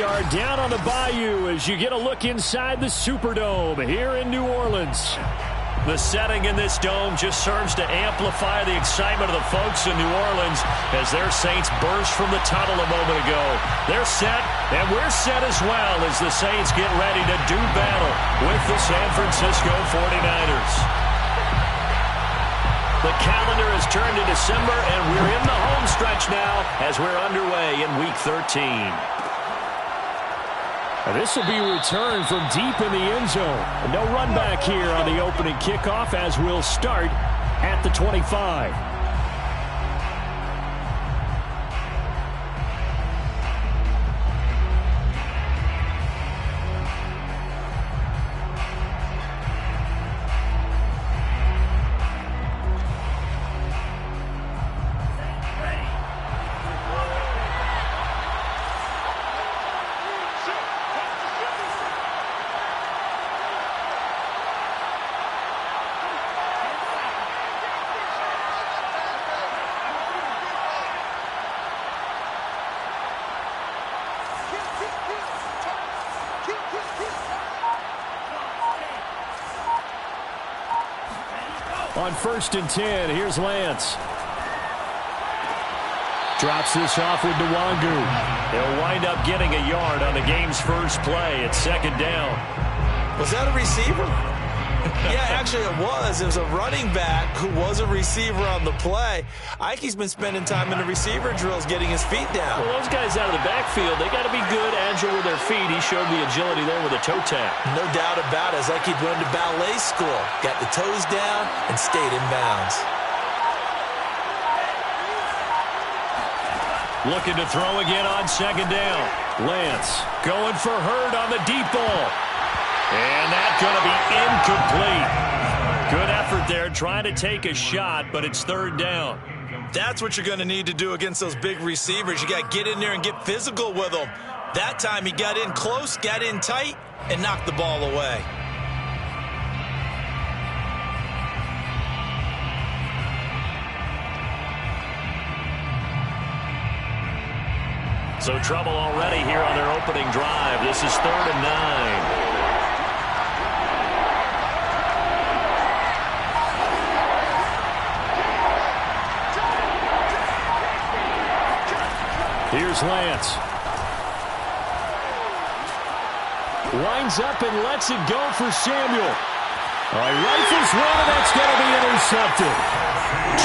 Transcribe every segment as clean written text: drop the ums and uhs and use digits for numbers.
We are down on the bayou as you get a look inside the Superdome here in New Orleans. The setting in this dome just serves to amplify the excitement of the folks in New Orleans as their Saints burst from the tunnel a moment ago. They're set, and we're set as well as the Saints get ready to do battle with the San Francisco 49ers. The calendar has turned to December, and we're in the home stretch now as we're underway in Week 13. This will be returned from deep in the end zone. No run back here on the opening kickoff as we'll start at the 25. On 1st and 10, here's Lance. Drops this off with Nwangu. They'll wind up getting a yard on the game's first play at 2nd down. Was that a receiver? Yeah, actually it was. It was a running back who was a receiver on the play. Ike's been spending time in the receiver drills getting his feet down. Well, those guys out of the backfield, they got to be good, agile with their feet. He showed the agility there with a toe tap. No doubt about it. It's like he'd went to ballet school. Got the toes down and stayed in bounds. Looking to throw again on 2nd down. Lance going for Hurd on the deep ball. And that's going to be incomplete. Good effort there trying to take a shot, but it's 3rd down. That's what you're going to need to do against those big receivers. You got to get in there and get physical with them. That time he got in close, got in tight, and knocked the ball away. So trouble already here on their opening drive. This is 3rd and 9. Here's Lance. Winds up and lets it go for Samuel. Rifles one, and that's going to be intercepted.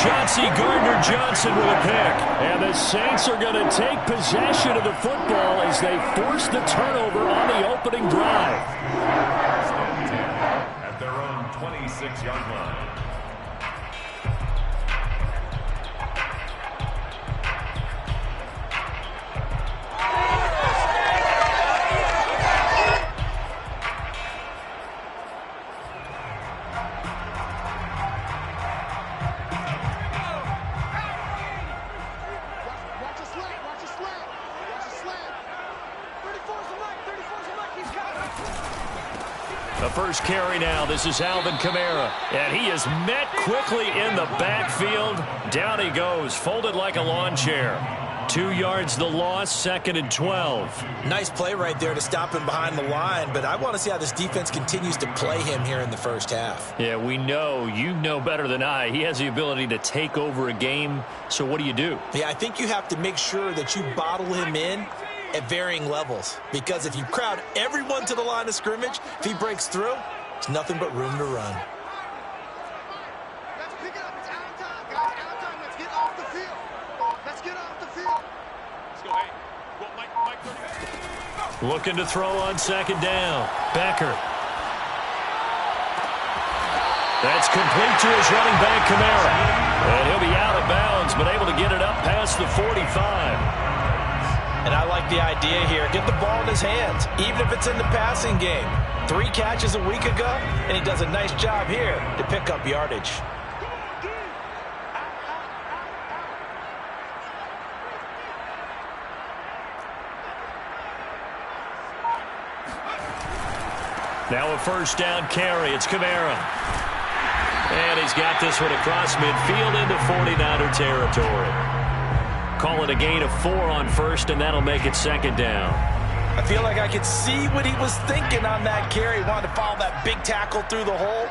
Chauncey Gardner-Johnson with a pick. And the Saints are going to take possession of the football as they force the turnover on the opening drive. At their own 26-yard line. The first carry now. This is Alvin Kamara. And he is met quickly in the backfield. Down he goes, folded like a lawn chair. 2 yards the loss, 2nd and 12. Nice play right there to stop him behind the line, but I want to see how this defense continues to play him here in the first half. Yeah, we know. You know better than I. He has the ability to take over a game. So what do you do? Yeah, I think you have to make sure that you bottle him in at varying levels, because if you crowd everyone to the line of scrimmage, if he breaks through, it's nothing but room to run. Let's pick it up. It's out time, guys. Out time. Let's get off the field. Let's get off the field. Let's go. Hey, well, Mike. Looking to throw on 2nd down. Becker. That's complete to his running back, Kamara. And he'll be out of bounds, but able to get it up past the 45. And I like the idea here. Get the ball in his hands, even if it's in the passing game. 3 catches a week ago, and he does a nice job here to pick up yardage. Now a 1st down carry. It's Kamara. And he's got this one across midfield into 49er territory. Call it a gain of 4 on 1st, and that'll make it 2nd down. I feel like I could see what he was thinking on that carry. He wanted to follow that big tackle through the hole.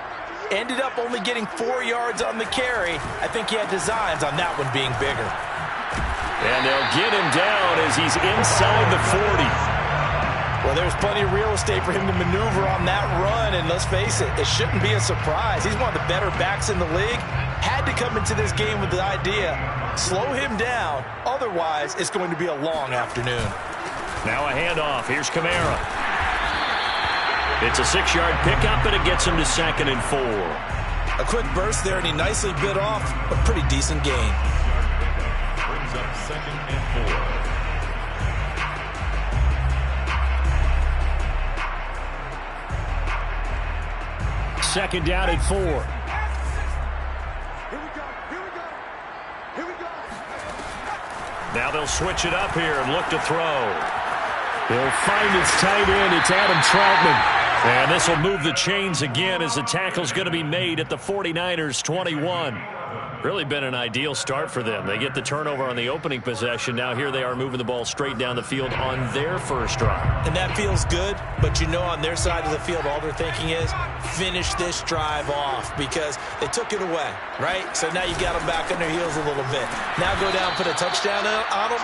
Ended up only getting 4 yards on the carry. I think he had designs on that one being bigger. And they'll get him down as he's inside the 40. Well, there's plenty of real estate for him to maneuver on that run, and let's face it, it shouldn't be a surprise. He's one of the better backs in the league. Had to come into this game with the idea, slow him down, otherwise it's going to be a long afternoon. Now a handoff. Here's Kamara. It's a 6-yard pickup, and it gets him to 2nd and 4. A quick burst there, and he nicely bit off a pretty decent gain. Brings up 2nd and 4. Second down and 4. Here we go. Here we go. Here we go. Now they'll switch it up here and look to throw. He'll find his tight end. It's Adam Troutman. And this will move the chains again as the tackle's going to be made at the 49ers 21. Really been an ideal start for them. They get the turnover on the opening possession. Now here they are moving the ball straight down the field on their first drive. And that feels good, but you know on their side of the field all they're thinking is finish this drive off because they took it away, right? So now you got them back on their heels a little bit. Now go down, put a touchdown on them.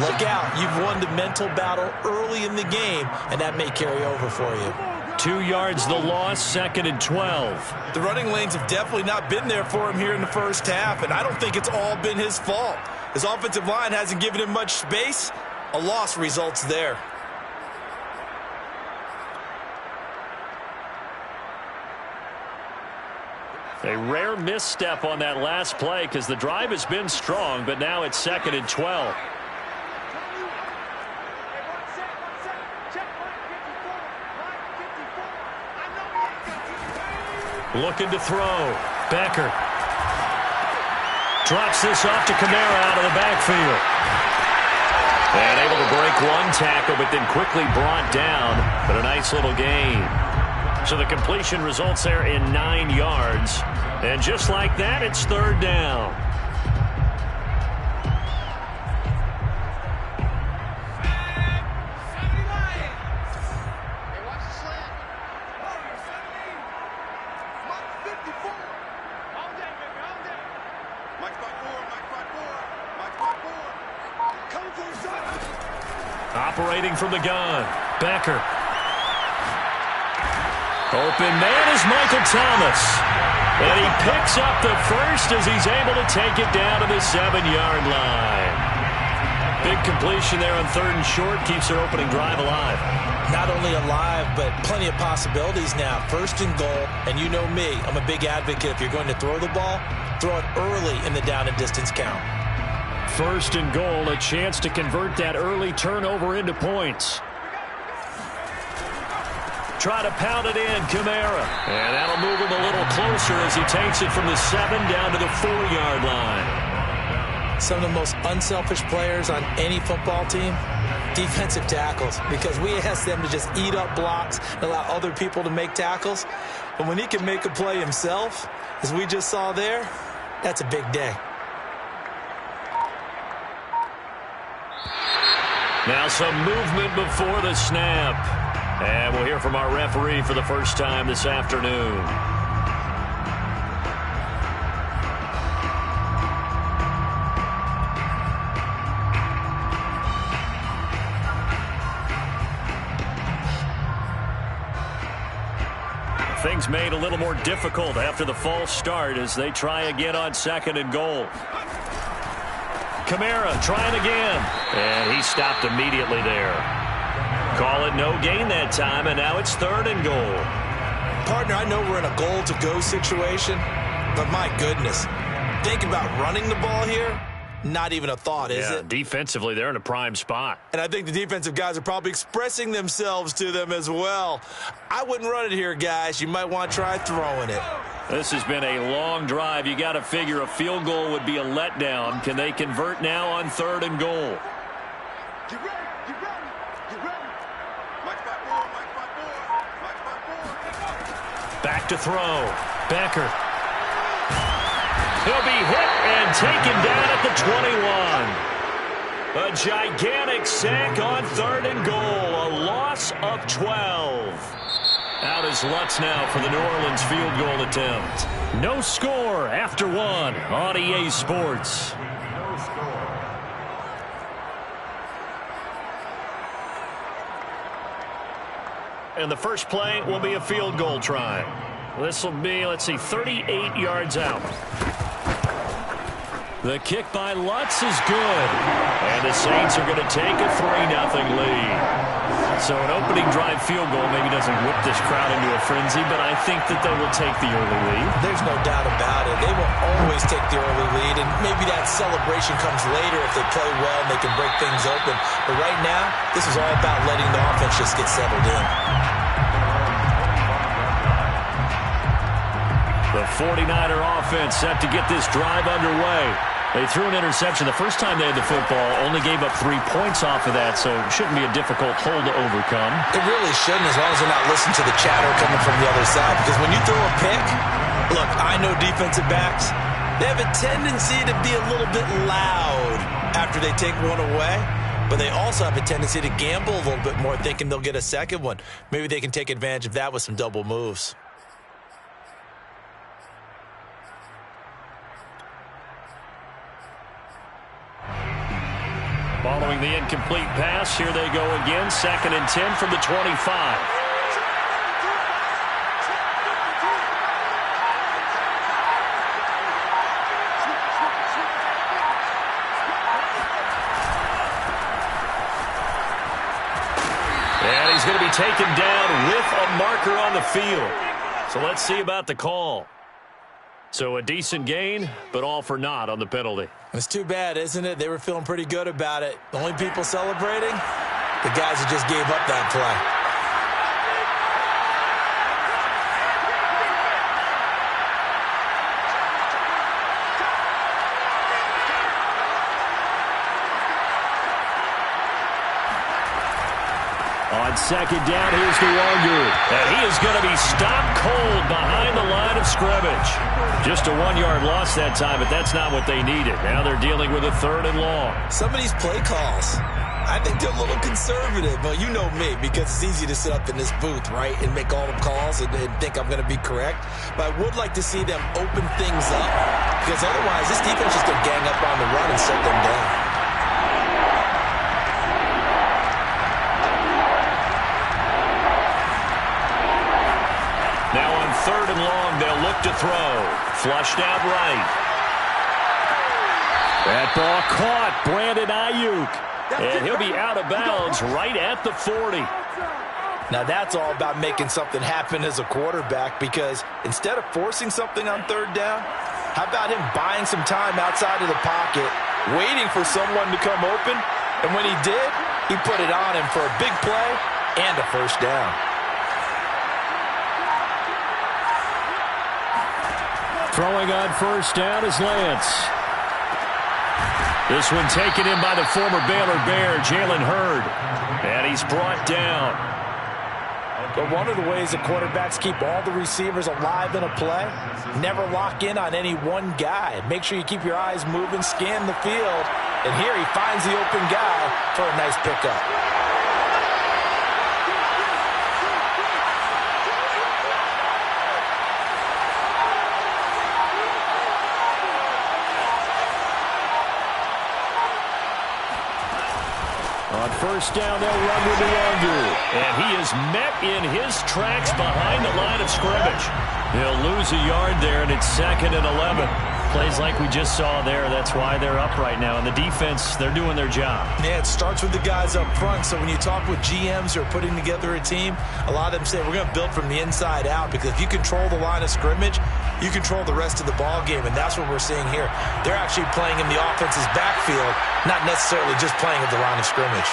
Look out. You've won the mental battle early in the game, and that may carry over for you. 2 yards the loss, 2nd and 12. The running lanes have definitely not been there for him here in the first half, and I don't think it's all been his fault. His offensive line hasn't given him much space. A loss results there. A rare misstep on that last play because the drive has been strong, but now it's 2nd and 12. Looking to throw. Becker. Drops this off to Kamara out of the backfield. And able to break one tackle, but then quickly brought down. But a nice little gain. So the completion results there in 9 yards. And just like that, it's 3rd down. Operating from the gun. Becker. Open man is Michael Thomas. And he picks up the first as he's able to take it down to the 7-yard line. Big completion there on 3rd and short. Keeps their opening drive alive. Not only alive, but plenty of possibilities now. 1st and goal, and you know me. I'm a big advocate. If you're going to throw the ball, throw it early in the down and distance count. 1st and goal, a chance to convert that early turnover into points. Try to pound it in, Kamara. And that'll move him a little closer as he takes it from the 7 down to the 4-yard line. Some of the most unselfish players on any football team, defensive tackles, because we ask them to just eat up blocks and allow other people to make tackles. But when he can make a play himself, as we just saw there, that's a big day. Now some movement before the snap. And we'll hear from our referee for the first time this afternoon. Things made a little more difficult after the false start as they try again on 2nd and goal. Kamara trying again. And he stopped immediately there. Call it no gain that time, and now it's 3rd and goal. Partner, I know we're in a goal-to-go situation, but my goodness, think about running the ball here. Not even a thought, is it? Defensively, they're in a prime spot. And I think the defensive guys are probably expressing themselves to them as well. I wouldn't run it here, guys. You might want to try throwing it. This has been a long drive. You got to figure a field goal would be a letdown. Can they convert now on 3rd and goal? Get ready. Get ready. Get ready. Mike 5-4. Mike 5-4. Mike 5-4. Back to throw. Becker. He'll be hit and taken down at the 21. A gigantic sack on 3rd and goal. A loss of 12. Out is Lutz now for the New Orleans field goal attempt. No score after 1 on EA Sports. No score. And the first play will be a field goal try. This will be, let's see, 38 yards out. The kick by Lutz is good. And the Saints are going to take a 3-0 lead. So an opening drive field goal maybe doesn't whip this crowd into a frenzy, but I think that they will take the early lead. There's no doubt about it. They will always take the early lead, and maybe that celebration comes later if they play well and they can break things open. But right now, this is all about letting the offense just get settled in. The 49er offense set to get this drive underway. They threw an interception the first time they had the football, only gave up 3 points off of that, so it shouldn't be a difficult hole to overcome. It really shouldn't, as long as they're not listening to the chatter coming from the other side, because when you throw a pick, look, I know defensive backs, they have a tendency to be a little bit loud after they take one away, but they also have a tendency to gamble a little bit more, thinking they'll get a second one. Maybe they can take advantage of that with some double moves. Following the incomplete pass, here they go again. 2nd and 10 from the 25. And he's going to be taken down with a marker on the field. So let's see about the call. So a decent gain, but all for naught on the penalty. It's too bad, isn't it? They were feeling pretty good about it. The only people celebrating, the guys who just gave up that play. On 2nd down, here's Nwangu. And he is going to be stopped cold behind the line of scrimmage. Just a 1-yard loss that time, but that's not what they needed. Now they're dealing with a 3rd and long. Some of these play calls, I think they're a little conservative. But you know me, because it's easy to sit up in this booth, right, and make all the calls and think I'm going to be correct. But I would like to see them open things up, because otherwise this defense is going to gang up on the run and shut them down. Now on 3rd and long, they'll look to throw. Flushed out right. That ball caught. Brandon Ayuk. And he'll be out of bounds right at the 40. Now that's all about making something happen as a quarterback, because instead of forcing something on 3rd down, how about him buying some time outside of the pocket, waiting for someone to come open, and when he did, he put it on him for a big play and a 1st down. Throwing on 1st down is Lance. This one taken in by the former Baylor Bear, Jalen Hurd. And he's brought down. But one of the ways that quarterbacks keep all the receivers alive in a play, never lock in on any one guy. Make sure you keep your eyes moving, scan the field. And here he finds the open guy for a nice pickup. On 1st down, they'll run with Nwangu. And he is met in his tracks behind the line of scrimmage. He'll lose a yard there, and it's 2nd and 11. Plays like we just saw there. That's why they're up right now. And the defense, they're doing their job. Yeah, it starts with the guys up front. So when you talk with GMs who are putting together a team, a lot of them say we're going to build from the inside out, because if you control the line of scrimmage, you control the rest of the ball game, and that's what we're seeing here. They're actually playing in the offense's backfield, not necessarily just playing at the line of scrimmage.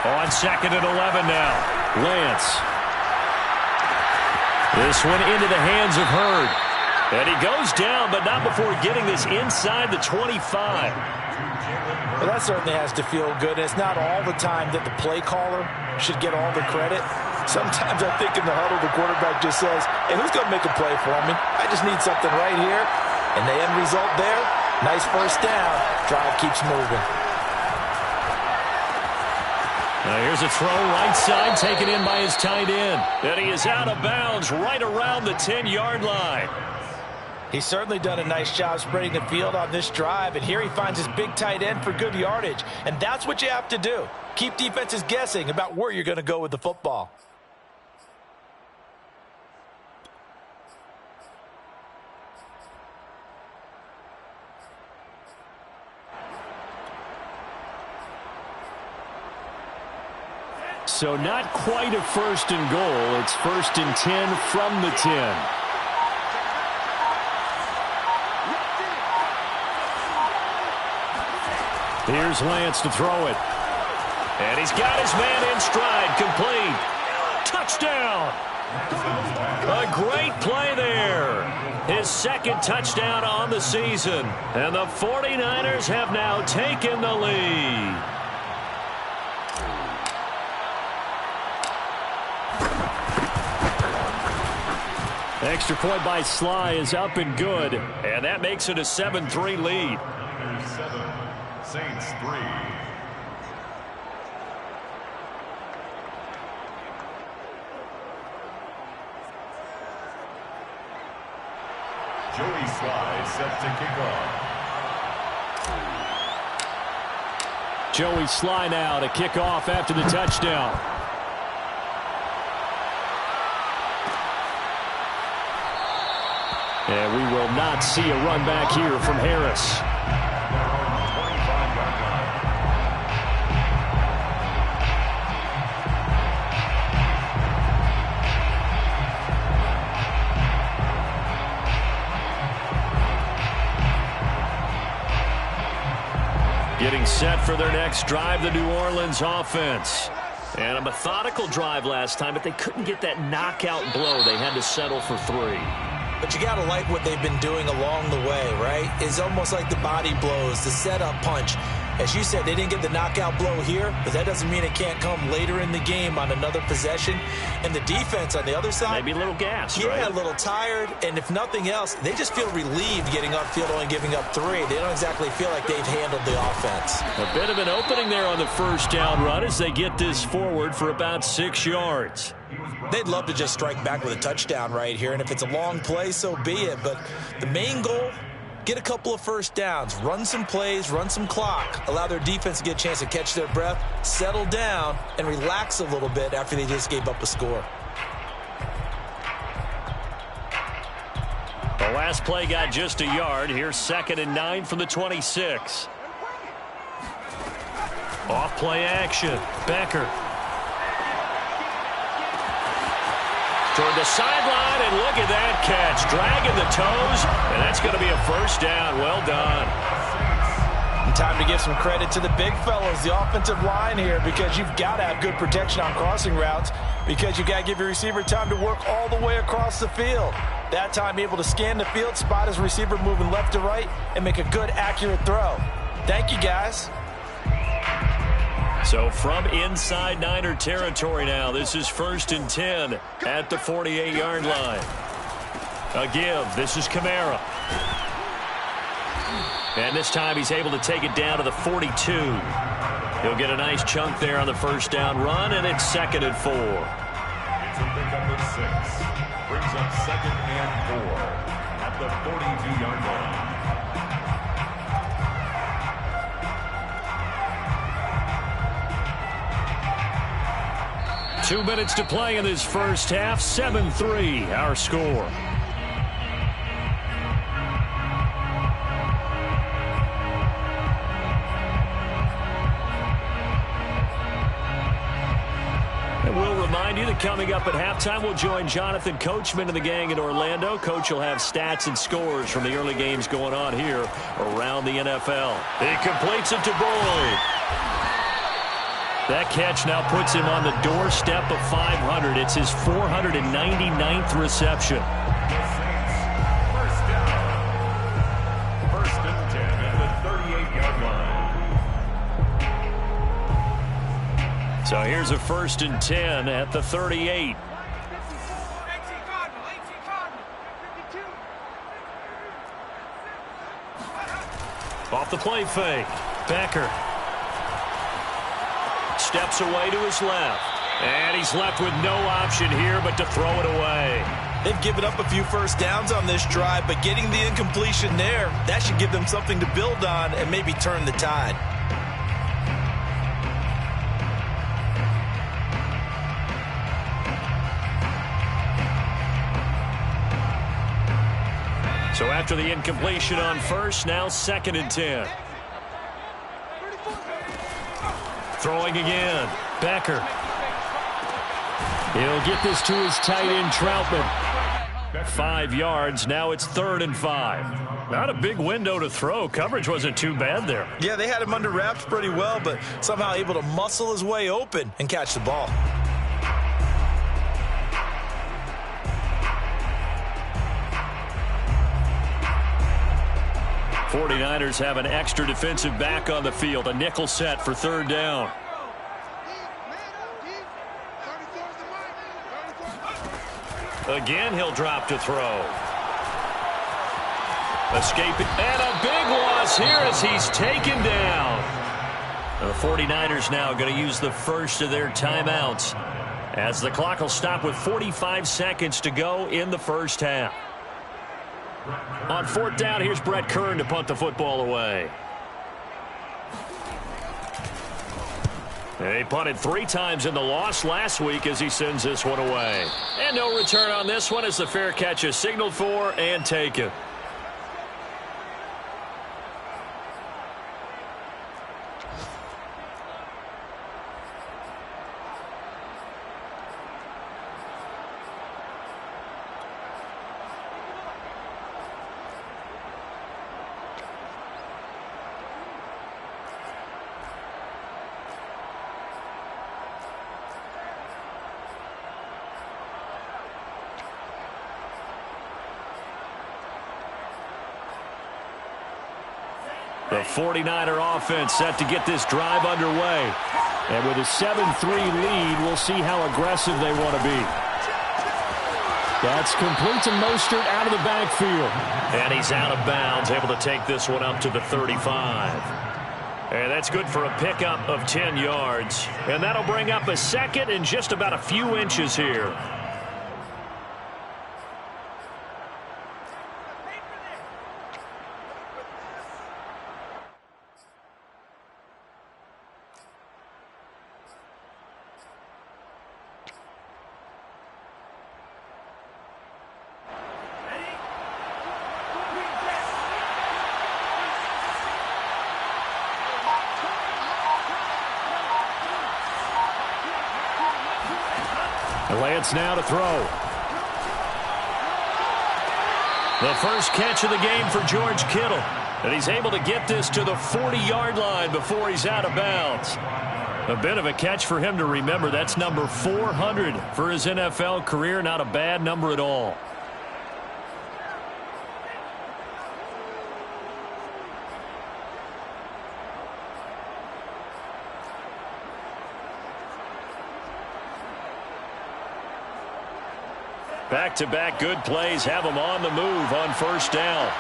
On 2nd and 11 now, Lance. This one into the hands of Hurd. And he goes down, but not before getting this inside the 25. Well, that certainly has to feel good. And it's not all the time that the play caller should get all the credit. Sometimes I think in the huddle, the quarterback just says, hey, who's going to make a play for me? I just need something right here. And the end result there, nice first down. Drive keeps moving. Now here's a throw right side, taken in by his tight end. And he is out of bounds right around the 10-yard line. He's certainly done a nice job spreading the field on this drive, and here he finds his big tight end for good yardage. And that's what you have to do. Keep defenses guessing about where you're going to go with the football. So not quite a first and goal. It's 1st and 10 from the 10. Here's Lance to throw it. And he's got his man in stride. Complete. Touchdown. A great play there. His second touchdown on the season. And the 49ers have now taken the lead. Extra point by Sly is up and good. And that makes it a 7-3 lead. 7, Saints 3. Joey Sly set to kick off. Joey Sly now to kick off after the touchdown. And we will not see a run back here from Harris. Getting set for their next drive, the New Orleans offense. And a methodical drive last time, but they couldn't get that knockout blow. They had to settle for 3. But you got to like what they've been doing along the way, right? It's almost like the body blows, the setup punch. As you said, they didn't get the knockout blow here, but that doesn't mean it can't come later in the game on another possession. And the defense on the other side, maybe a little gassed, yeah, right? A little tired. And if nothing else, they just feel relieved getting upfield, only giving up 3. They don't exactly feel like they've handled the offense. A bit of an opening there on the first down run as they get this forward for about 6 yards. They'd love to just strike back with a touchdown right here, and if it's a long play, so be it. But the main goal, get a couple of first downs, run some plays, run some clock, allow their defense to get a chance to catch their breath, settle down, and relax a little bit after they just gave up a score. The last play got just a yard. Here's 2nd and 9 from the 26. Off play action. Becker. Toward the sideline, and look at that catch. Dragging the toes, and that's going to be a first down. Well done. And time to give some credit to the big fellas, the offensive line here, because you've got to have good protection on crossing routes, because you've got to give your receiver time to work all the way across the field. That time able to scan the field, spot his receiver moving left to right, and make a good, accurate throw. Thank you, guys. So from inside Niner territory now, this is 1st and 10 at the 48-yard line. A give. This is Kamara. And this time he's able to take it down to the 42. He'll get a nice chunk there on the first down run, and it's 2nd and 4. It's a pickup of 6. Brings up 2nd and 4 at the 42-yard line. 2 minutes to play in this first half. 7-3, our score. And we'll remind you that coming up at halftime, we'll join Jonathan Coachman and the gang in Orlando. Coach will have stats and scores from the early games going on here around the NFL. He completes it to Boyd. That catch now puts him on the doorstep of 500. It's his 499th reception. First down. 1st and 10 at the 38-yard line. So here's a 1st and 10 at the 38. Off the play fake. Becker steps away to his left. And he's left with no option here but to throw it away. They've given up a few first downs on this drive, but getting the incompletion there, that should give them something to build on and maybe turn the tide. So after the incompletion on 1st, now 2nd and 10. Throwing again. Becker. He'll get this to his tight end, Troutman. 5 yards. Now it's 3rd and 5. Not a big window to throw. Coverage wasn't too bad there. Yeah, they had him under wraps pretty well, but somehow able to muscle his way open and catch the ball. '49ers have an extra defensive back on the field. A nickel set for 3rd down. Again, he'll drop to throw. Escaping. And a big loss here as he's taken down. The 49ers now going to use the first of their timeouts as the clock will stop with 45 seconds to go in the 1st half. On 4th down, here's Brett Kern to punt the football away. And he punted 3 times in the loss last week as he sends this one away. And no return on this one as the fair catch is signaled for and taken. The 49er offense set to get this drive underway. And with a 7-3 lead, we'll see how aggressive they want to be. That's complete to Mostert out of the backfield. And he's out of bounds, able to take this one up to the 35. And that's good for a pickup of 10 yards. And that'll bring up a 2nd and just about a few inches here. Lance now to throw. The first catch of the game for George Kittle. And he's able to get this to the 40-yard line before he's out of bounds. A bit of a catch for him to remember. That's number 400 for his NFL career. Not a bad number at all. Back-to-back good plays have him on the move on 1st down.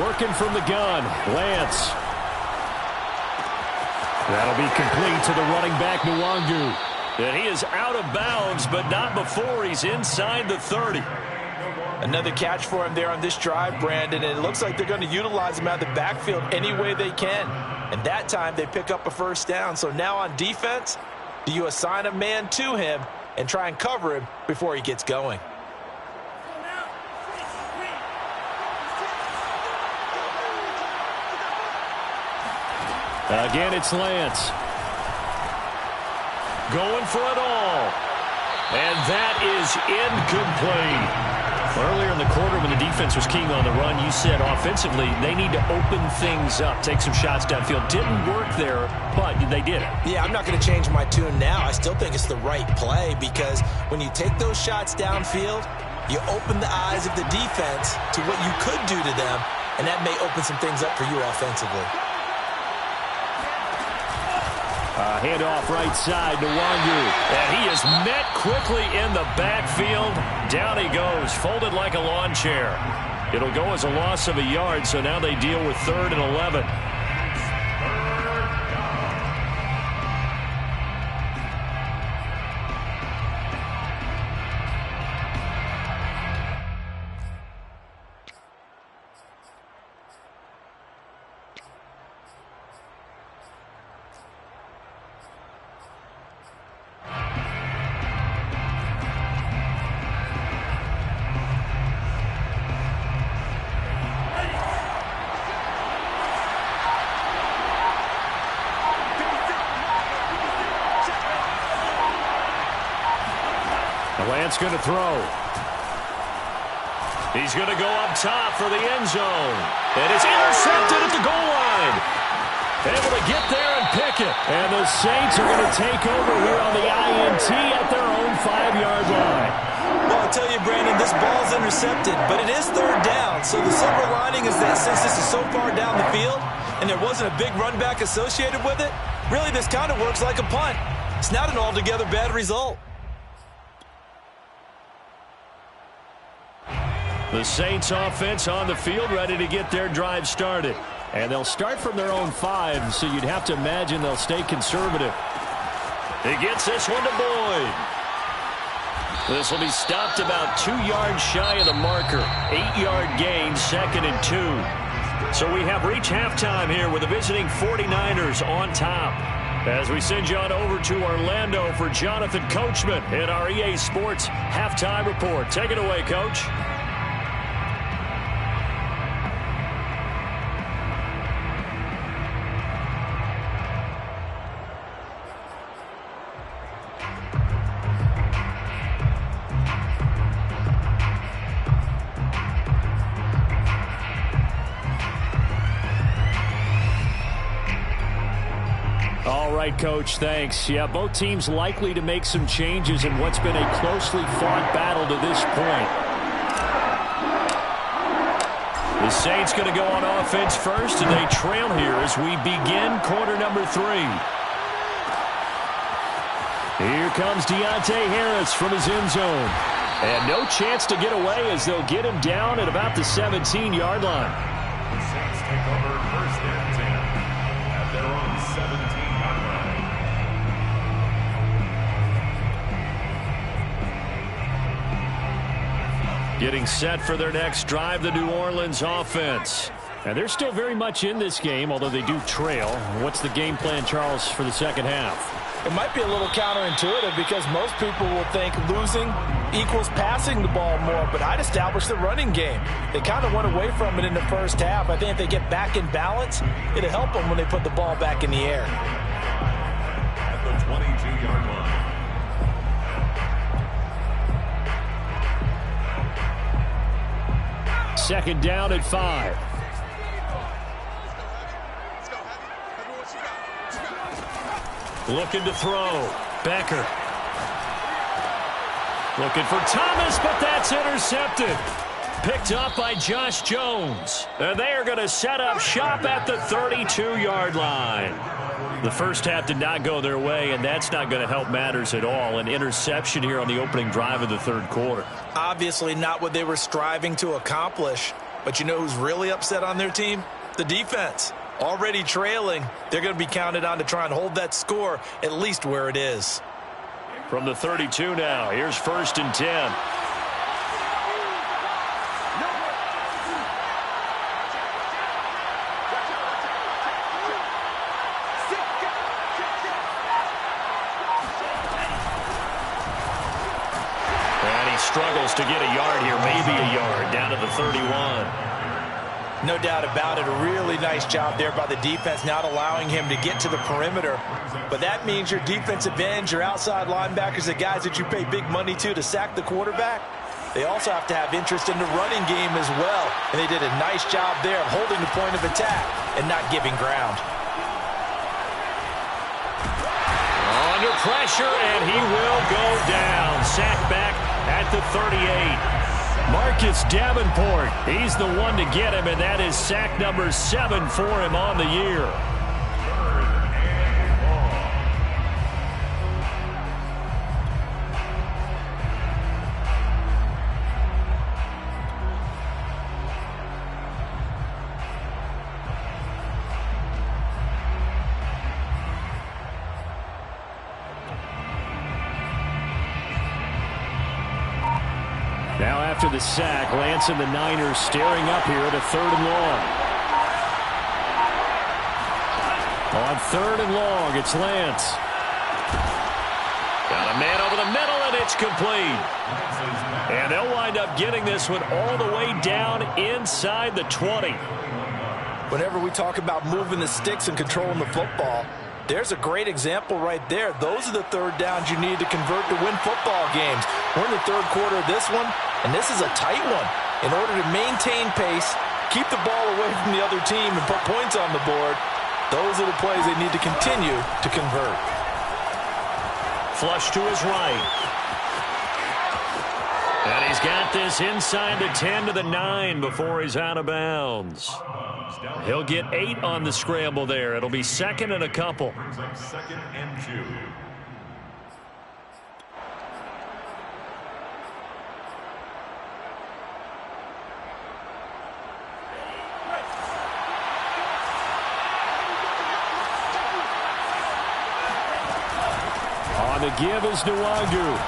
Working from the gun, Lance. That'll be complete to the running back, Nwangu. And he is out of bounds, but not before he's inside the 30. Another catch for him there on this drive, Brandon, and it looks like they're going to utilize him out of the backfield any way they can. And that time they pick up a 1st down. So now on defense, do you assign a man to him and try and cover him before he gets going? Again, it's Lance. Going for it all. And that is incomplete. Earlier in the quarter when the defense was keying on the run, you said offensively they need to open things up, take some shots downfield. Didn't work there, but they did it. Yeah, I'm not going to change my tune now. I still think it's the right play because when you take those shots downfield, you open the eyes of the defense to what you could do to them, and that may open some things up for you offensively. Handoff right side to Wangu. And he is met quickly in the backfield. Down he goes, folded like a lawn chair. It'll go as a loss of a yard, so now they deal with 3rd and 11. Lance going to throw. He's going to go up top for the end zone. And it's intercepted at the goal line. Able to get there and pick it. And the Saints are going to take over here on the INT at their own 5-yard line. Well, I'll tell you, Brandon, this ball's intercepted, but it is 3rd down. So the silver lining is that since this is so far down the field and there wasn't a big run back associated with it, really this kind of works like a punt. It's not an altogether bad result. The Saints offense on the field, ready to get their drive started. And they'll start from their own 5, so you'd have to imagine they'll stay conservative. He gets this one to Boyd. This will be stopped about 2 yards shy of the marker. 8-yard gain, 2nd and 2. So we have reached halftime here with the visiting 49ers on top. As we send you on over to Orlando for Jonathan Coachman in our EA Sports Halftime Report. Take it away, Coach. All right, Coach, thanks. Yeah, both teams likely to make some changes in what's been a closely fought battle to this point. The Saints going to go on offense first, and they trail here as we begin quarter number 3. Here comes Deontay Harris from his end zone. And no chance to get away as they'll get him down at about the 17-yard line. The Saints take over 1st and 10 at their own 17-yard line. Getting set for their next drive, the New Orleans offense. And they're still very much in this game, although they do trail. What's the game plan, Charles, for the second half? It might be a little counterintuitive because most people will think losing equals passing the ball more, but I'd establish the running game. They kind of went away from it in the first half. I think if they get back in balance, it'll help them when they put the ball back in the air. At the 22-yard line. Second down at 5. Looking to throw. Becker. Looking for Thomas, but that's intercepted. Picked up by Josh Jones. And they are going to set up shop at the 32-yard line. The first half did not go their way, and that's not going to help matters at all. An interception here on the opening drive of the third quarter. Obviously not what they were striving to accomplish. But you know who's really upset on their team? The defense. Already trailing, they're going to be counted on to try and hold that score at least where it is. From the 32 now, here's 1st and 10. And he struggles to get a yard here, maybe a yard, down to the 31. No doubt about it. A really nice job there by the defense, not allowing him to get to the perimeter. But that means your defensive ends, your outside linebackers, the guys that you pay big money to sack the quarterback, they also have to have interest in the running game as well. And they did a nice job there of holding the point of attack and not giving ground. Under pressure, and he will go down. Sacked back at the 38. Marcus Davenport, he's the one to get him, and that is sack number 7 for him on the year. Now after the sack, Lance and the Niners staring up here at a 3rd and long. On 3rd and long, it's Lance. Got a man over the middle, and it's complete. And they'll wind up getting this one all the way down inside the 20. Whenever we talk about moving the sticks and controlling the football, there's a great example right there. Those are the 3rd downs you need to convert to win football games. We're in the 3rd quarter of this one, and this is a tight one. In order to maintain pace, keep the ball away from the other team, and put points on the board, those are the plays they need to continue to convert. Flush to his right. And he's got this inside the 10 to the 9 before he's out of bounds. He'll get 8 on the scramble there. It'll be 2nd and a couple. 2nd and 2. On the give is Nwangu.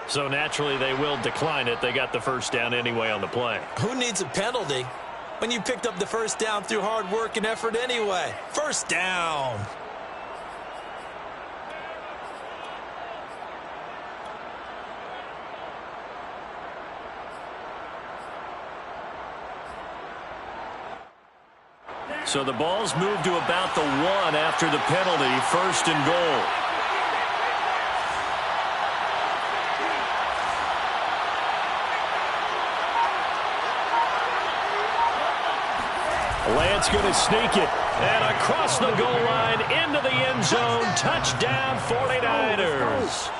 So naturally they will decline it. They got the 1st down anyway on the play. Who needs a penalty when you picked up the 1st down through hard work and effort anyway? 1st down. So the ball's moved to about the 1 after the penalty. 1st and goal. Lance going to sneak it. And across the goal line into the end zone. Touchdown 49ers.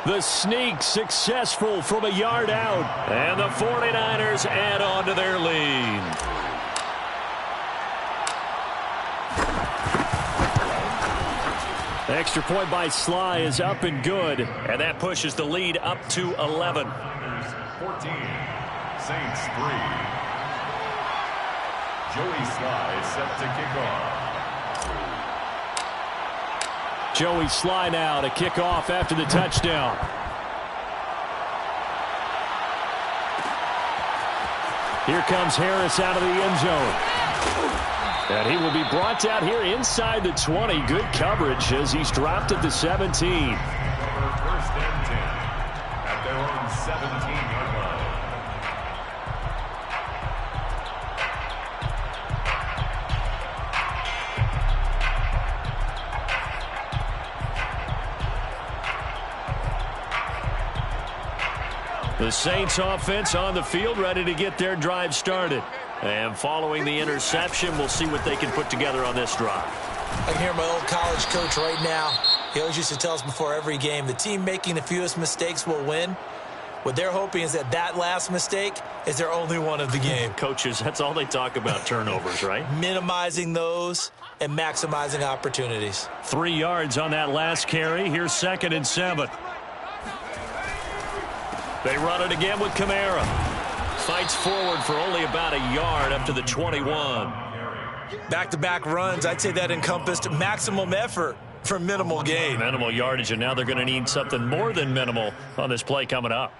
The sneak successful from a yard out. And the 49ers add on to their lead. The extra point by Sly is up and good. And that pushes the lead up to 11. 14. Saints 3. Joey Sly set to kick off. Joey Sly now to kick off after the touchdown. Here comes Harris out of the end zone. And he will be brought out here inside the 20. Good coverage as he's dropped at the 17. 1st and 10 at their own 17-yard line. The Saints offense on the field, ready to get their drive started. And following the interception, we'll see what they can put together on this drive. I can hear my old college coach right now. He always used to tell us before every game, the team making the fewest mistakes will win. What they're hoping is that last mistake is their only one of the game. Coaches, that's all they talk about, turnovers, right? Minimizing those and maximizing opportunities. 3 yards on that last carry. Here's 2nd and 7. They run it again with Kamara. Fights forward for only about a yard up to the 21. Back-to-back runs, I'd say that encompassed maximum effort for minimal gain. Minimal yardage, and now they're going to need something more than minimal on this play coming up.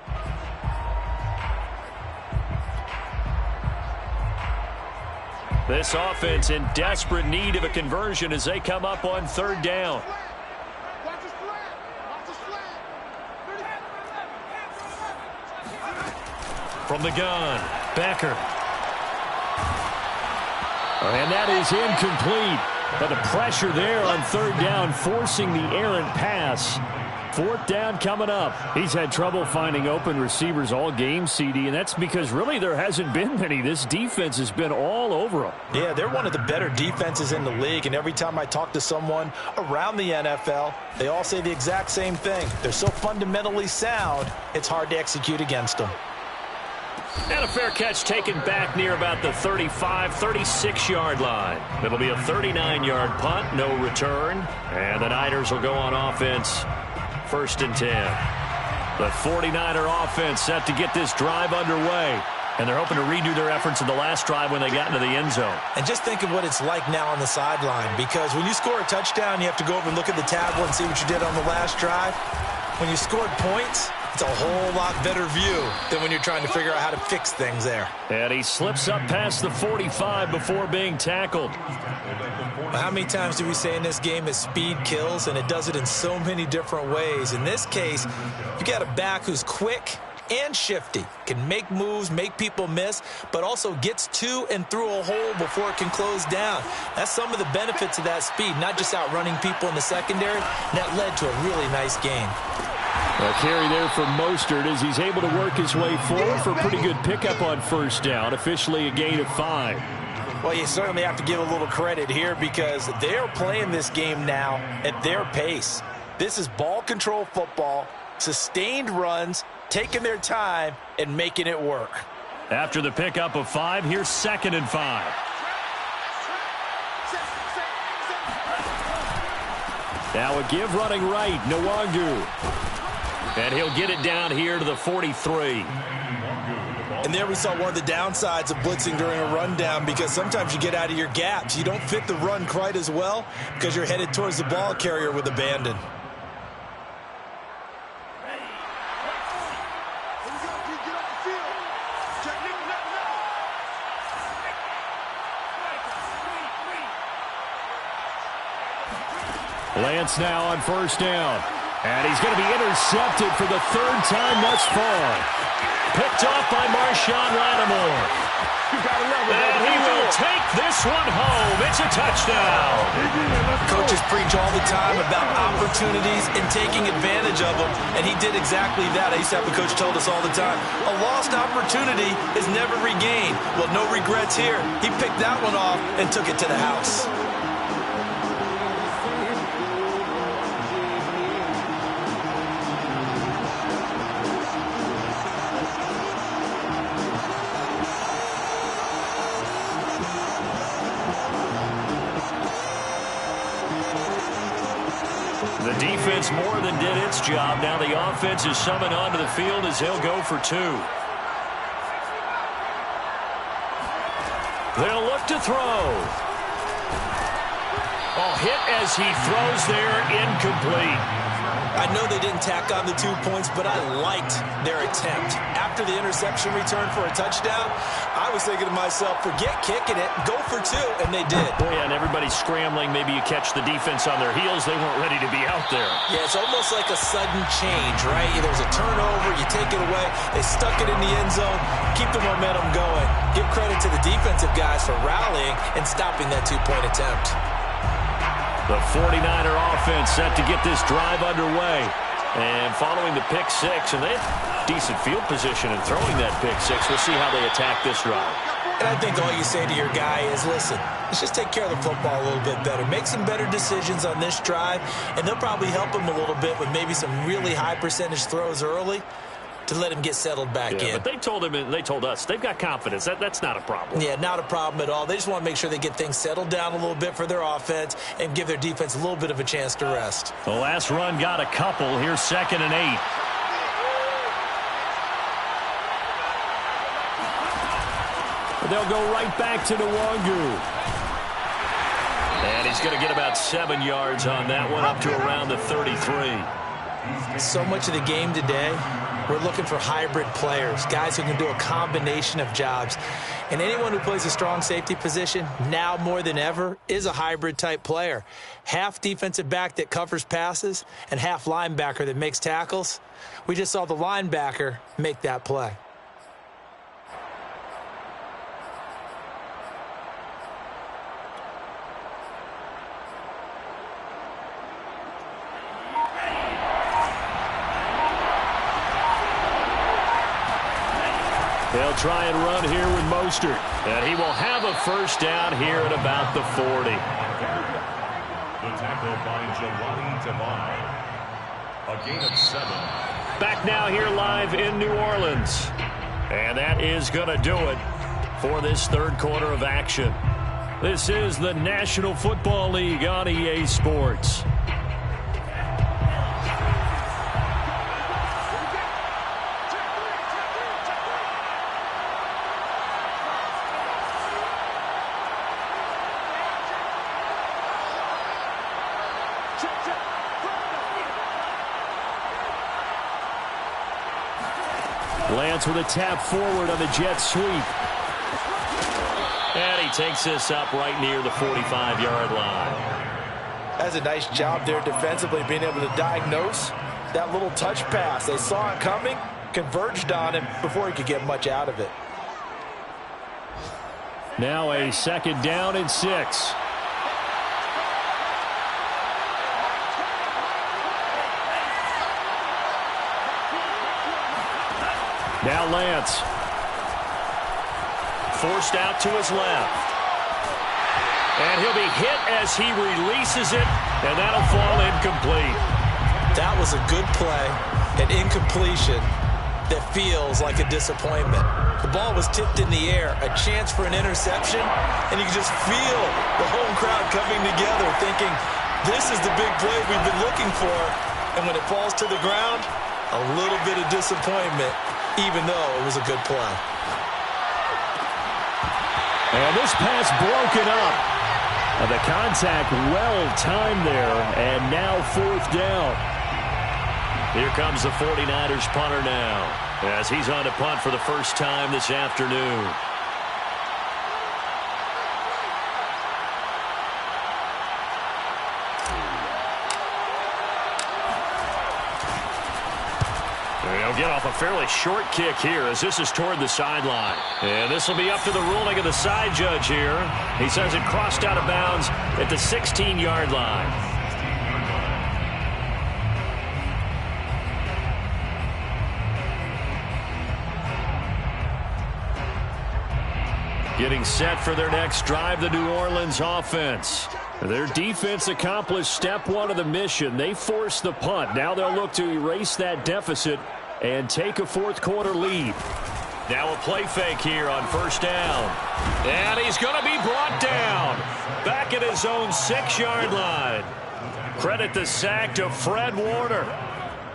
This offense in desperate need of a conversion as they come up on 3rd down. From the gun, Becker. And that is incomplete. But the pressure there on 3rd down, forcing the errant pass. 4th down coming up. He's had trouble finding open receivers all game, CD, and that's because really there hasn't been many. This defense has been all over them. Yeah, they're one of the better defenses in the league, and every time I talk to someone around the NFL, they all say the exact same thing. They're so fundamentally sound, it's hard to execute against them. And a fair catch taken back near about the 35, 36-yard line. It'll be a 39-yard punt, no return. And the Niners will go on offense, 1st and 10. The 49er offense set to get this drive underway. And they're hoping to redo their efforts in the last drive when they got into the end zone. And just think of what it's like now on the sideline, because when you score a touchdown, you have to go over and look at the tablet and see what you did on the last drive. When you scored points, it's a whole lot better view than when you're trying to figure out how to fix things there. And he slips up past the 45 before being tackled. How many times do we say in this game that speed kills, and it does it in so many different ways? In this case, you got a back who's quick and shifty, can make moves, make people miss, but also gets to and through a hole before it can close down. That's some of the benefits of that speed, not just outrunning people in the secondary. That led to a really nice gain. A carry there from Mostert as he's able to work his way forward for a pretty good pickup on first down, officially a gain of 5. Well, you certainly have to give a little credit here because they're playing this game now at their pace. This is ball control football, sustained runs, taking their time and making it work. After the pickup of 5, here's 2nd and 5. Now a give running right, Nwangu. And he'll get it down here to the 43. And there we saw one of the downsides of blitzing during a rundown, because sometimes you get out of your gaps. You don't fit the run quite as well because you're headed towards the ball carrier with abandon. Lance now on first down. And he's going to be intercepted for the 3rd time thus far. Picked off by Marshawn Lattimore. And he will take this one home. It's a touchdown. Coaches preach all the time about opportunities and taking advantage of them, and he did exactly that. I used to have a coach told us all the time, a lost opportunity is never regained. Well, no regrets here. He picked that one off and took it to the house. The defense more than did its job. Now the offense is summoned onto the field as he'll go for 2. They'll look to throw. Oh, hit as he throws there, incomplete. I know they didn't tack on the 2 points, but I liked their attempt. After the interception return for a touchdown, I was thinking to myself, forget kicking it, go for 2, and they did. Boy, and everybody's scrambling. Maybe you catch the defense on their heels. They weren't ready to be out there. Yeah, it's almost like a sudden change, right? There was a turnover, you take it away. They stuck it in the end zone, keep the momentum going. Give credit to the defensive guys for rallying and stopping that 2-point attempt. The 49er offense set to get this drive underway. And following the pick 6, and they have decent field position in throwing that pick 6. We'll see how they attack this drive. And I think all you say to your guy is, listen, let's just take care of the football a little bit better. Make some better decisions on this drive, and they'll probably help him a little bit with maybe some really high percentage throws early to let him get settled back in. But they told him, and they told us, they've got confidence. That's not a problem. Yeah, not a problem at all. They just want to make sure they get things settled down a little bit for their offense and give their defense a little bit of a chance to rest. The last run got a couple. Here's 2nd and 8. They'll go right back to Nwangu. And he's going to get about 7 yards on that one, up to around the 33. So much of the game today, we're looking for hybrid players, guys who can do a combination of jobs. And anyone who plays a strong safety position, now more than ever, is a hybrid type player. Half defensive back that covers passes and half linebacker that makes tackles. We just saw the linebacker make that play. They'll try and run here with Mostert. And he will have a first down here at about the 40. The tackle by Jelani Tavai. A gain of 7. Back now here live in New Orleans. And that is going to do it for this 3rd quarter of action. This is the National Football League on EA Sports. Lance with a tap forward on the jet sweep. And he takes this up right near the 45-yard line. That's a nice job there defensively, being able to diagnose that little touch pass. They saw it coming, converged on him before he could get much out of it. Now a 2nd down and 6. Now Lance. Forced out to his left. And he'll be hit as he releases it, and that'll fall incomplete. That was a good play, an incompletion that feels like a disappointment. The ball was tipped in the air, a chance for an interception, and you can just feel the home crowd coming together thinking, this is the big play we've been looking for. And when it falls to the ground, a little bit of disappointment, even though it was a good play. And this pass broken up. And the contact well-timed there, and now 4th down. Here comes the 49ers punter now, as he's on to punt for the first time this afternoon. They'll get off a fairly short kick here as this is toward the sideline. And this will be up to the ruling of the side judge here. He says it crossed out of bounds at the 16-yard line. Getting set for their next drive, the New Orleans offense. Their defense accomplished step 1 of the mission. They forced the punt. Now they'll look to erase that deficit and take a 4th quarter lead. Now a play fake here on 1st down. And he's going to be brought down. Back at his own 6-yard line. Credit the sack to Fred Warner.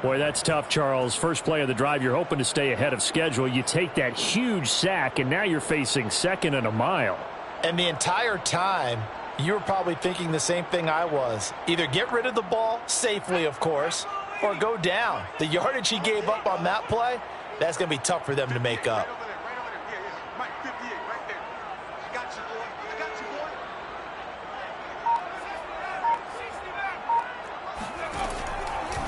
Boy, that's tough, Charles. First play of the drive, you're hoping to stay ahead of schedule. You take that huge sack, and now you're facing 2nd and a mile. And the entire time, you were probably thinking the same thing I was. Either get rid of the ball, safely, of course, or go down. The yardage he gave up on that play, that's going to be tough for them to make up.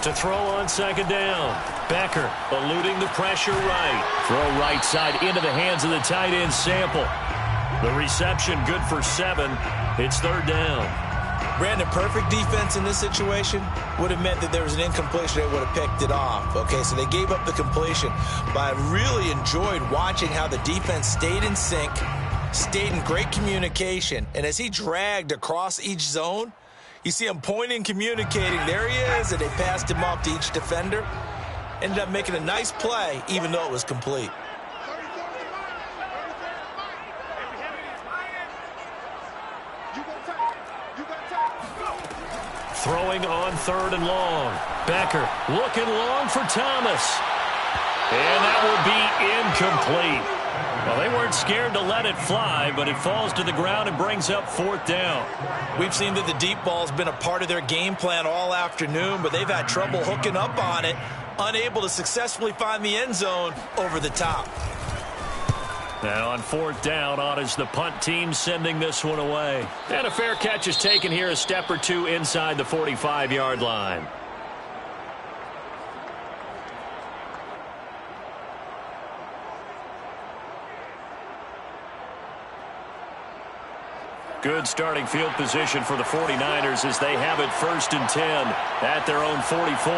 To throw on 2nd down. Becker eluding the pressure right. Throw right side into the hands of the tight end Sample. The reception good for 7. It's 3rd down. Brandon, perfect defense in this situation would have meant that there was an incompletion. They would have picked it off. Okay, so they gave up the completion. But I really enjoyed watching how the defense stayed in sync, stayed in great communication. And as he dragged across each zone, you see him pointing, communicating. There he is, and they passed him off to each defender. Ended up making a nice play, even though it was complete. Throwing on 3rd and long. Becker looking long for Thomas. And that will be incomplete. Well, they weren't scared to let it fly, but it falls to the ground and brings up 4th down. We've seen that the deep ball's been a part of their game plan all afternoon, but they've had trouble hooking up on it, unable to successfully find the end zone over the top. Now on 4th down, on is the punt team sending this one away. And a fair catch is taken here, a step or 2 inside the 45-yard line. Good starting field position for the 49ers as they have it 1st and 10 at their own 44.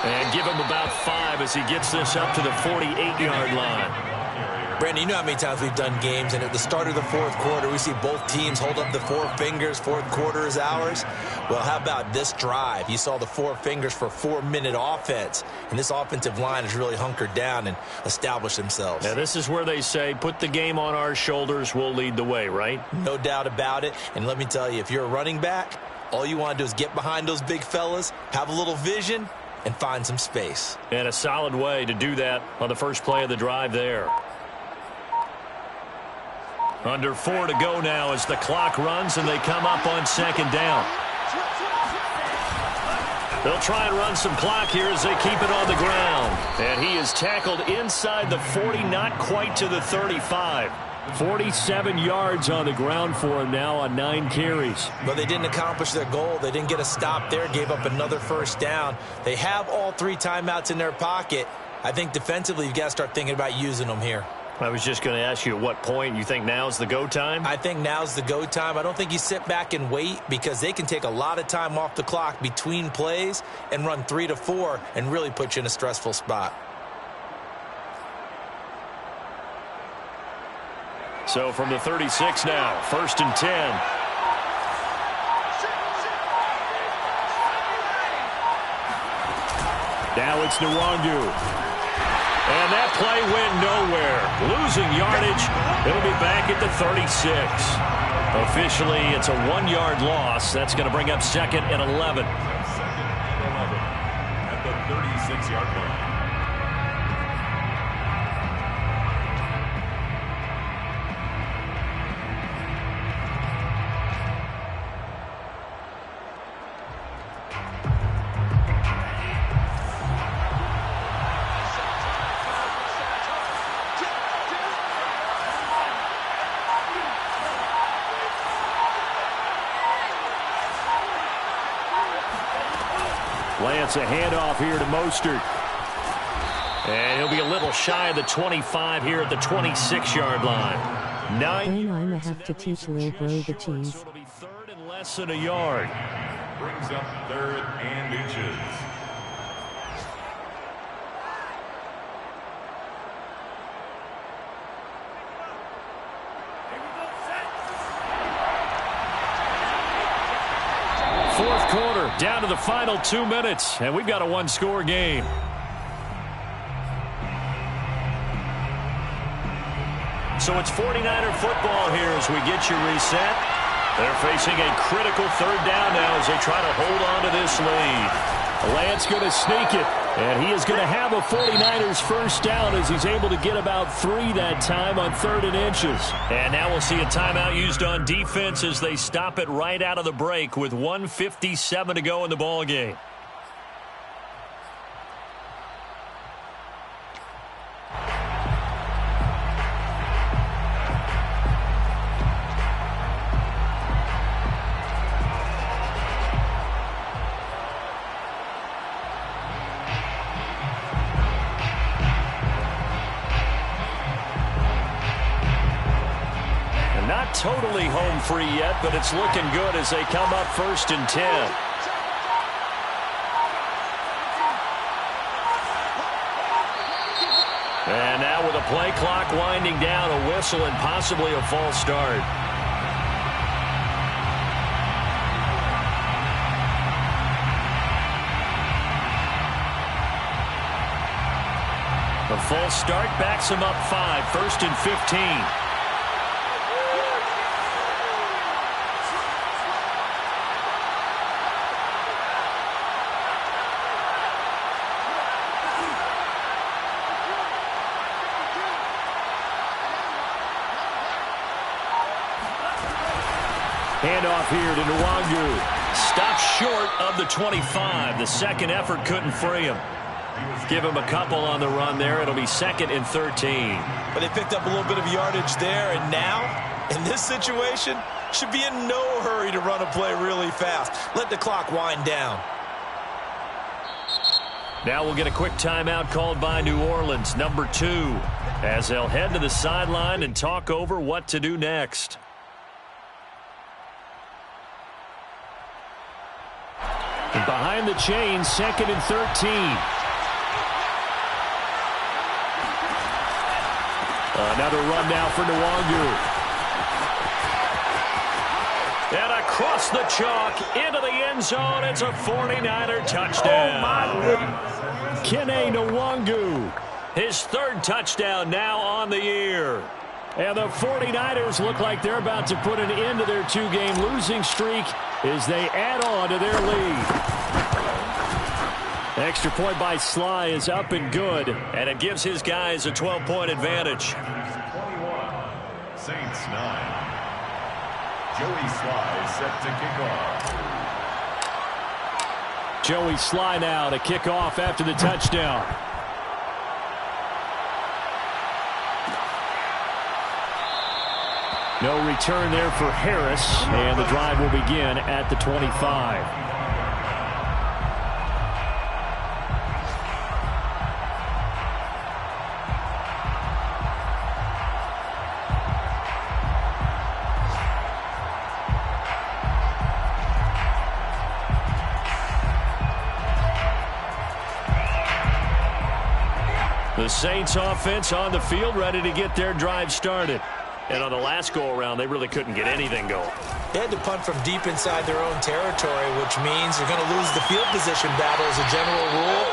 And give him about 5 as he gets this up to the 48-yard line. Brandon, you know how many times we've done games, and at the start of the 4th quarter, we see both teams hold up the 4 fingers, 4th quarter is ours. Well, how about this drive? You saw the 4 fingers for 4-minute offense, and this offensive line has really hunkered down and established themselves. Now, this is where they say, put the game on our shoulders, we'll lead the way, right? No doubt about it, and let me tell you, if you're a running back, all you want to do is get behind those big fellas, have a little vision, and find some space. And a solid way to do that on the first play of the drive there. Under 4 to go now as the clock runs and they come up on second down. They'll try and run some clock here as they keep it on the ground. And he is tackled inside the 40, not quite to the 35. 47 yards on the ground for him now on 9 carries. But they didn't accomplish their goal. They didn't get a stop there, gave up another first down. They have all 3 timeouts in their pocket. I think defensively you've got to start thinking about using them here. I was just going to ask you at what point you think now's the go time? I think now's the go time. I don't think you sit back and wait because they can take a lot of time off the clock between plays and run 3 to 4 and really put you in a stressful spot. So from the 36 now, 1st and 10. Now it's Nwangu. And that play went nowhere. Losing yardage. It'll be back at the 36. Officially, it's a 1-yard loss. That's going to bring up 2nd and 11. 2nd and 11 at the 36-yard line. Lance, a handoff here to Mostert. And he'll be a little shy of the 25 here at the 26-yard line. 9 I have to teach Will grow the cheese. So it'll be 3rd and less than a yard. Brings up 3rd and inches. Fourth quarter, down to the final 2 minutes, and we've got a 1-score game. So it's 49er football here as we get you reset. They're facing a critical 3rd down now as they try to hold on to this lead. Lance going to sneak it, and he is going to have a 49ers first down as he's able to get about 3 that time on 3rd and inches. And now we'll see a timeout used on defense as they stop it right out of the break with 1:57 to go in the ball game. Totally home free yet, but it's looking good as they come up 1st and 10. And now with a play clock winding down, a whistle and possibly a false start. A false start backs him up 5, 1st and 15. Handoff here to Nwangu. Stopped short of the 25. The second effort couldn't free him. Give him a couple on the run there. It'll be 2nd and 13. But they picked up a little bit of yardage there, and now, in this situation, should be in no hurry to run a play really fast. Let the clock wind down. Now we'll get a quick timeout called by New Orleans, number 2, as they'll head to the sideline and talk over what to do next. And behind the chains, 2nd and 13. Another run now for Nwangu. And across the chalk into the end zone. It's a 49er touchdown. Oh, my goodness. Kene Nwangu, his 3rd touchdown now on the year. And the 49ers look like they're about to put an end to their 2-game losing streak as they add on to their lead. Extra point by Sly is up and good, and it gives his guys a 12-point advantage. 21, Saints 9. Joey Sly set to kick off. Joey Sly now to kick off after the touchdown. No return there for Harris, and the drive will begin at the 25. The Saints offense on the field, ready to get their drive started. And on the last go-around, they really couldn't get anything going. They had to punt from deep inside their own territory, which means they're going to lose the field position battle as a general rule.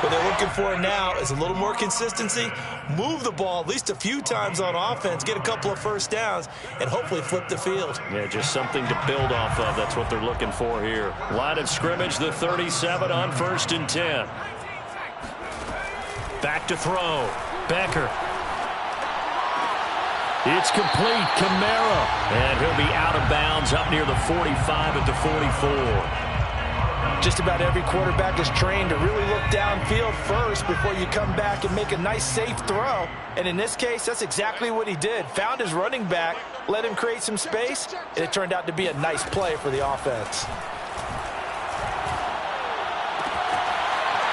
What they're looking for now is a little more consistency, move the ball at least a few times on offense, get a couple of first downs, and hopefully flip the field. Yeah, just something to build off of. That's what they're looking for here. Line of scrimmage, the 37 on 1st and 10. Back to throw. Becker. It's complete. Kamara. And he'll be out of bounds up near the 45 at the 44. Just about every quarterback is trained to really look downfield first before you come back and make a nice, safe throw. And in this case, that's exactly what he did. Found his running back, let him create some space, and it turned out to be a nice play for the offense.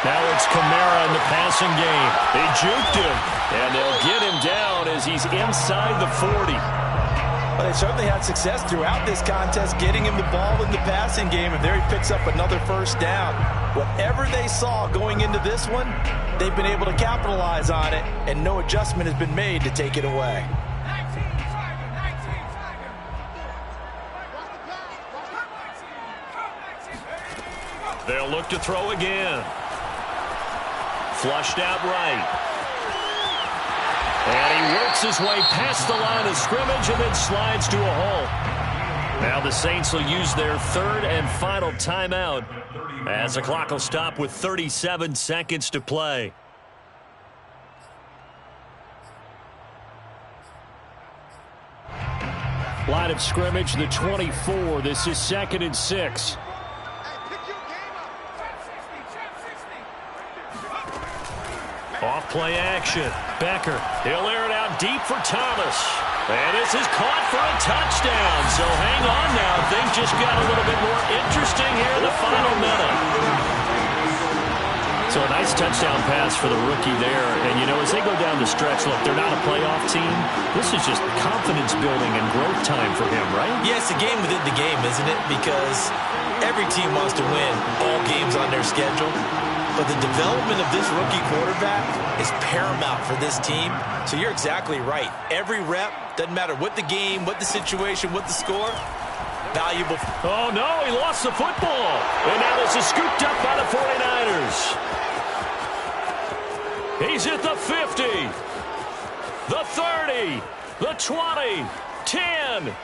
Now it's Kamara in the passing game. They juked him, and they'll get him down as he's inside the 40. Well, they certainly had success throughout this contest getting him the ball in the passing game, and there he picks up another first down. Whatever they saw going into this one, they've been able to capitalize on it, and no adjustment has been made to take it away. They'll look to throw again. Flushed out right. And he works his way past the line of scrimmage and then slides to a hole. Now the Saints will use their third and final timeout as the clock will stop with 37 seconds to play. Line of scrimmage, the 24. This is 2nd and 6. Off play action. Becker. He'll air it out deep for Thomas. And this is caught for a touchdown. So hang on now. Things just got a little bit more interesting here in the final minute. So a nice touchdown pass for the rookie there. And, you know, as they go down the stretch, look, they're not a playoff team. This is just confidence building and growth time for him, right? Yeah, it's a game within the game, isn't it? Because every team wants to win all games on their schedule. But the development of this rookie quarterback is paramount for this team. So you're exactly right. Every rep, doesn't matter what the game, what the situation, what the score, valuable. Oh, no, he lost the football. And now this is scooped up by the 49ers. He's at the 50, the 30, the 20, 10.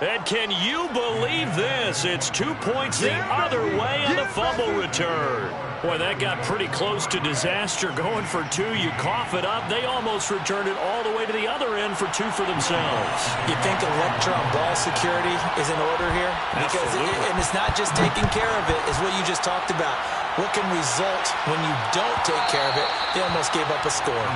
And can you believe this? It's 2 points the other way on the fumble return. Boy, that got pretty close to disaster. Going for 2, you cough it up. They almost returned it all the way to the other end for 2 for themselves. You think electron ball security is in order here? Because and it's not just taking care of it, it's what you just talked about. What can result when you don't take care of it? They almost gave up a score.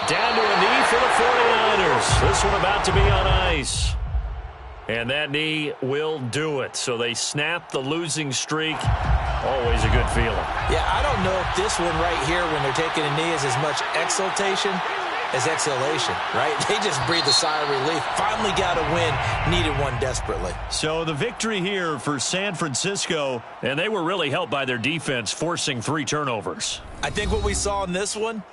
Down to a knee for the 49ers. This one about to be on ice. And that knee will do it. So they snap the losing streak. Always a good feeling. Yeah, I don't know if this one right here when they're taking a knee is as much exultation as exhalation, right? They just breathe a sigh of relief. Finally got a win. Needed one desperately. So the victory here for San Francisco, and they were really helped by their defense forcing 3 turnovers. I think what we saw in this one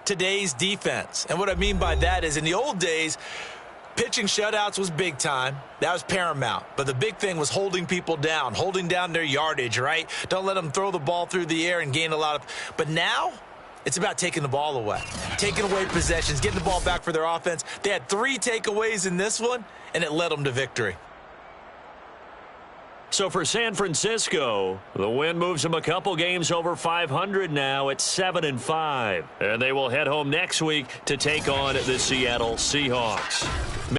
today's defense. And what I mean by that is in the old days, pitching shutouts was big time. That was paramount. But the big thing was holding people down, holding down their yardage, right? Don't let them throw the ball through the air and gain a lot of. But now it's about taking the ball away, taking away possessions, getting the ball back for their offense. They had 3 takeaways in this one, and it led them to victory. So for San Francisco, the win moves them a couple games over 500 now at 7-5. And they will head home next week to take on the Seattle Seahawks.